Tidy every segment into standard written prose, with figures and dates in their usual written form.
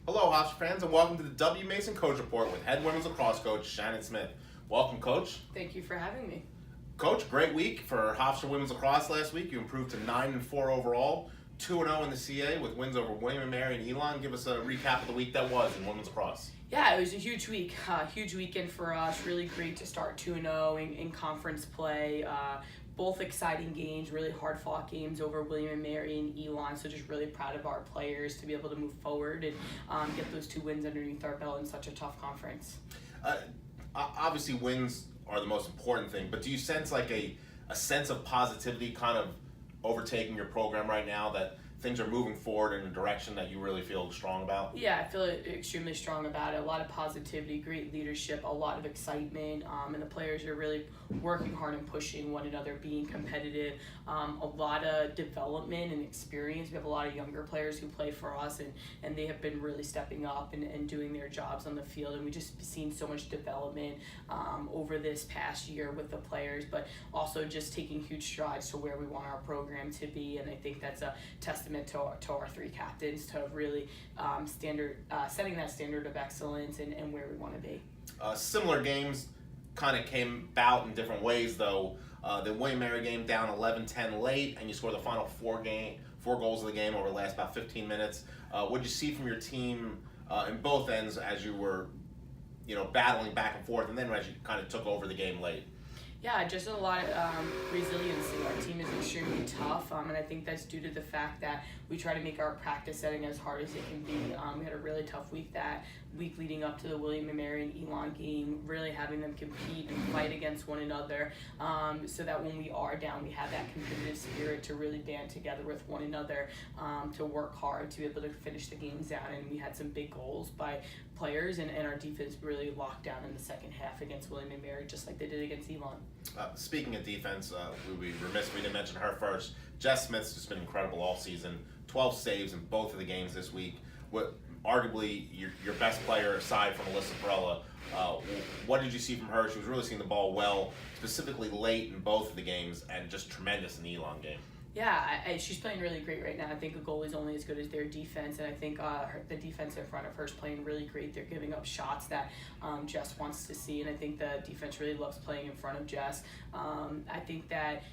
Hello, Hofstra fans, and welcome to the W. Mason Coach Report with head women's lacrosse coach Shannon Smith. Welcome, Coach. Thank you for having me. Coach, great week for Hofstra women's lacrosse last week. You improved to 9-4 overall, 2-0 in the CA with wins over William & Mary and Elon. Give us a recap of the week that was in women's lacrosse. Yeah, it was a huge week, huge weekend for us. Really great to start 2-0 in conference play. Both exciting games, really hard-fought games over William & Mary and Elon. So just really proud of our players to be able to move forward and get those 2 wins underneath our belt in such a tough conference. Obviously, wins are the most important thing, but do you sense like a sense of positivity kind of overtaking your program right now, that things are moving forward in a direction that you really feel strong about? Yeah, I feel extremely strong about it. A lot of positivity, great leadership, a lot of excitement, and the players are really working hard and pushing one another, being competitive. A lot of development and experience. We have a lot of younger players who play for us, and they have been really stepping up and doing their jobs on the field. And we just seen so much development over this past year with the players, but also just taking huge strides to where we want our program to be. And I think that's a testament to our 3 captains to really setting that standard of excellence and where we want to be. Similar games kind of came about in different ways, though. The William & Mary game down 11-10 late, and you scored the final 4 goals of the game over the last about 15 minutes. What did you see from your team in both ends as you were, battling back and forth, and then as you kind of took over the game late? Yeah, just a lot of resiliency. Our team is extremely tough, and I think that's due to the fact that we try to make our practice setting as hard as it can be. We had a really tough week that week leading up to the William & Mary and Elon game, really having them compete and fight against one another, so that when we are down, we have that competitive spirit to really band together with one another, to work hard, to be able to finish the games out. And we had some big goals by players, and our defense really locked down in the second half against William & Mary, just like they did against Elon. Speaking of defense, we'd be remiss if we didn't mention her first. Jess Smith's just been incredible all season. 12 saves in both of the games this week. Arguably your best player aside from Alyssa Perella. What did you see from her? She was really seeing the ball well, specifically late in both of the games, and just tremendous in the Elon game. Yeah, she's playing really great right now. I think a goalie is only as good as their defense, and I think the defense in front of her is playing really great. They're giving up shots that Jess wants to see, and I think the defense really loves playing in front of Jess. I think that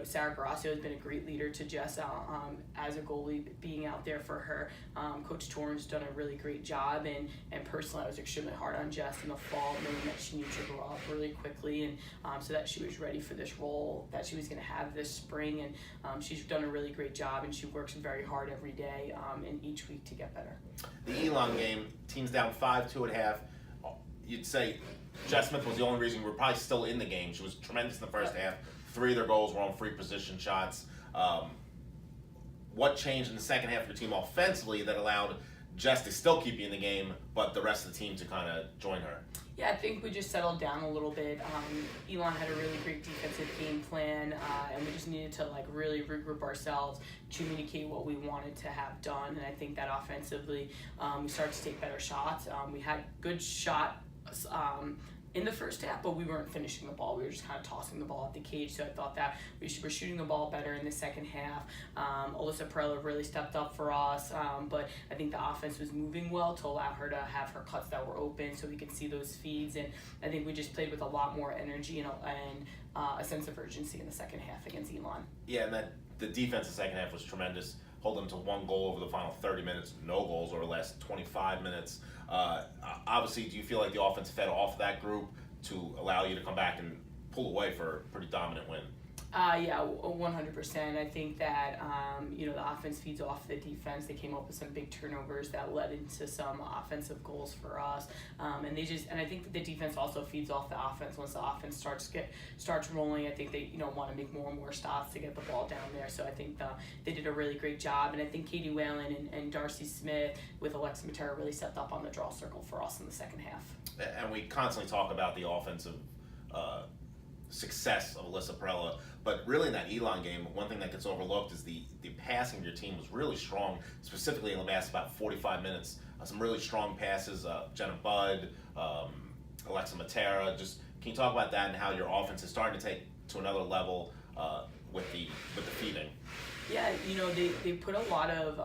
Sarah Garasio has been a great leader to Jess as a goalie, being out there for her. Coach Torrance done a really great job, and personally I was extremely hard on Jess in the fall, knowing that she needed to grow up really quickly, and so that she was ready for this role that she was going to have this spring. And she's done a really great job, and she works very hard every day and each week to get better. The Elon game, team's down 5-2 at half. You'd say Jess Smith was the only reason we were probably still in the game. She was tremendous in the first half. 3 of their goals were on free position shots. What changed in the second half of your team offensively that allowed Jess to still keep you in the game, but the rest of the team to kind of join her? Yeah, I think we just settled down a little bit. Elon had a really great defensive game plan, and we just needed to really regroup ourselves, communicate what we wanted to have done. And I think that offensively, we started to take better shots. We had good shots in the first half, but we weren't finishing the ball. We were just kind of tossing the ball at the cage. So I thought that we were shooting the ball better in the second half. Alyssa Perella really stepped up for us, but I think the offense was moving well to allow her to have her cuts that were open so we could see those feeds. And I think we just played with a lot more energy and a sense of urgency in the second half against Elon. Yeah, and the defense in the second half was tremendous. Hold them to 1 goal over the final 30 minutes, no goals over the last 25 minutes. Obviously, do you feel like the offense fed off that group to allow you to come back and pull away for a pretty dominant win? Yeah, 100%. I think that the offense feeds off the defense. They came up with some big turnovers that led into some offensive goals for us, and I think that the defense also feeds off the offense. Once the offense starts rolling, I think they want to make more and more stops to get the ball down there. So I think they did a really great job, and I think Katie Whalen and Darcy Smith with Alexa Matera really stepped up on the draw circle for us in the second half. And we constantly talk about the offensive success of Alyssa Perella, but really in that Elon game, one thing that gets overlooked is the passing of your team was really strong, specifically in the last about 45 minutes. Some really strong passes, Jenna Budd, Alexa Matera. Just can you talk about that and how your offense is starting to take to another level with the feeding? Yeah, they put a lot of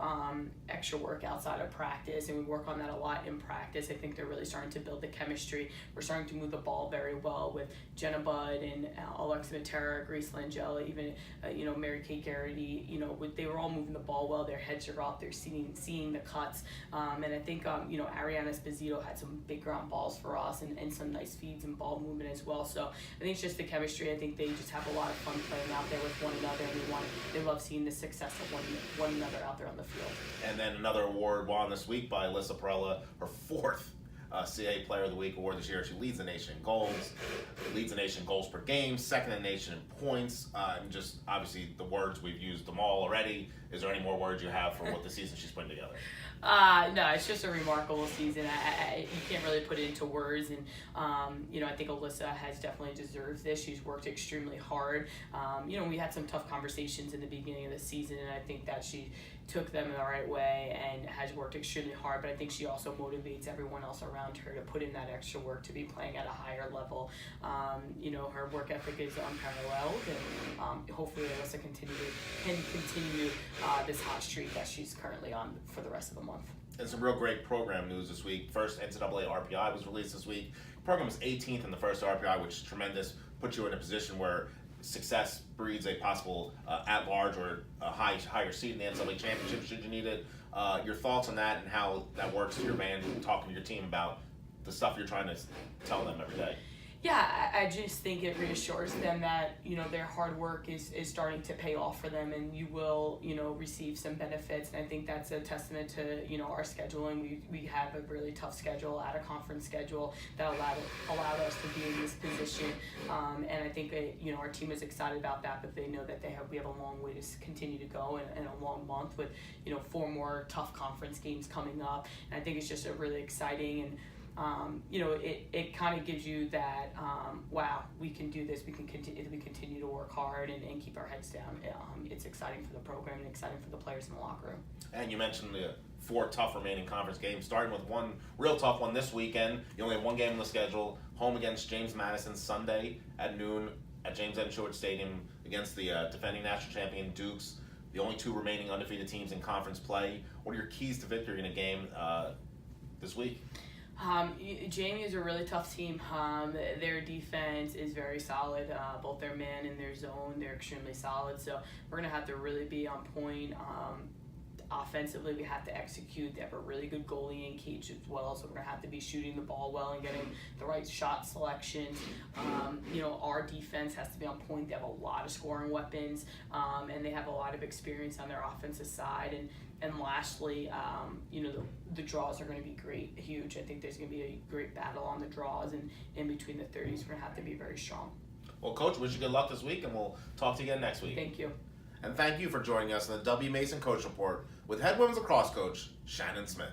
extra work outside of practice, and we work on that a lot in practice. I think they're really starting to build the chemistry. We're starting to move the ball very well with Jenna Budd and Alexa Matera, Grace Langella, even Mary Kate Garrity. They were all moving the ball well. Their heads are up. They're seeing the cuts, and I think Ariana Esposito had some big ground balls for us and some nice feeds and ball movement as well. So I think it's just the chemistry. I think they just have a lot of fun playing out there with one another, and they love seeing the success of one another out there on the field. And then another award won this week by Alyssa Perella, her fourth CA Player of the Week award this year. She leads the nation in goals, leads the nation in goals per game, second in the nation in points, and just obviously the words, we've used them all already. Is there any more words you have for what the season she's putting together? No, it's just a remarkable season. You can't really put it into words, and I think Alyssa has definitely deserved this. She's worked extremely hard. We had some tough conversations in the beginning of the season, and I think that she took them in the right way and has worked extremely hard, but I think she also motivates everyone else around her to put in that extra work to be playing at a higher level. Her work ethic is unparalleled, and hopefully Alyssa can continue this hot streak that she's currently on for the rest of the month. And some real great program news this week. First, NCAA RPI was released this week. The program was 18th in the first RPI, which is tremendous. Puts you in a position where success breeds a possible at-large or a higher seat in the NCAA championship should you need it. Your thoughts on that and how that works to your band and talking to your team about the stuff you're trying to tell them every day. Yeah, I just think it reassures them that, their hard work is starting to pay off for them, and you will, receive some benefits. And I think that's a testament to, our scheduling. We have a really tough schedule, out of conference schedule, that allowed us to be in this position. And I think, our team is excited about that, but they know that we have a long way to continue to go, and a long month with, 4 more tough conference games coming up. And I think it's just a really exciting, and it kind of gives you that, wow, we can do this. We continue to work hard and keep our heads down. It's exciting for the program and exciting for the players in the locker room. And you mentioned the 4 tough remaining conference games, starting with one real tough one this weekend. You only have one game on the schedule, home against James Madison Sunday at noon at James M. Stewart Stadium against the defending national champion Dukes, the only 2 remaining undefeated teams in conference play. What are your keys to victory in a game this week? Jamie is a really tough team. Their defense is very solid. Both their man and their zone, they're extremely solid. So we're going to have to really be on point. Offensively, we have to execute. They have a really good goalie in Cage as well, so we're going to have to be shooting the ball well and getting the right shot selections. Our defense has to be on point. They have a lot of scoring weapons, and they have a lot of experience on their offensive side. And lastly, the draws are going to be huge. I think there's going to be a great battle on the draws, and in between the 30s, we're going to have to be very strong. Well, Coach, wish you good luck this week, and we'll talk to you again next week. Thank you. And thank you for joining us on the W. Mason Coach Report with head women's lacrosse coach, Shannon Smith.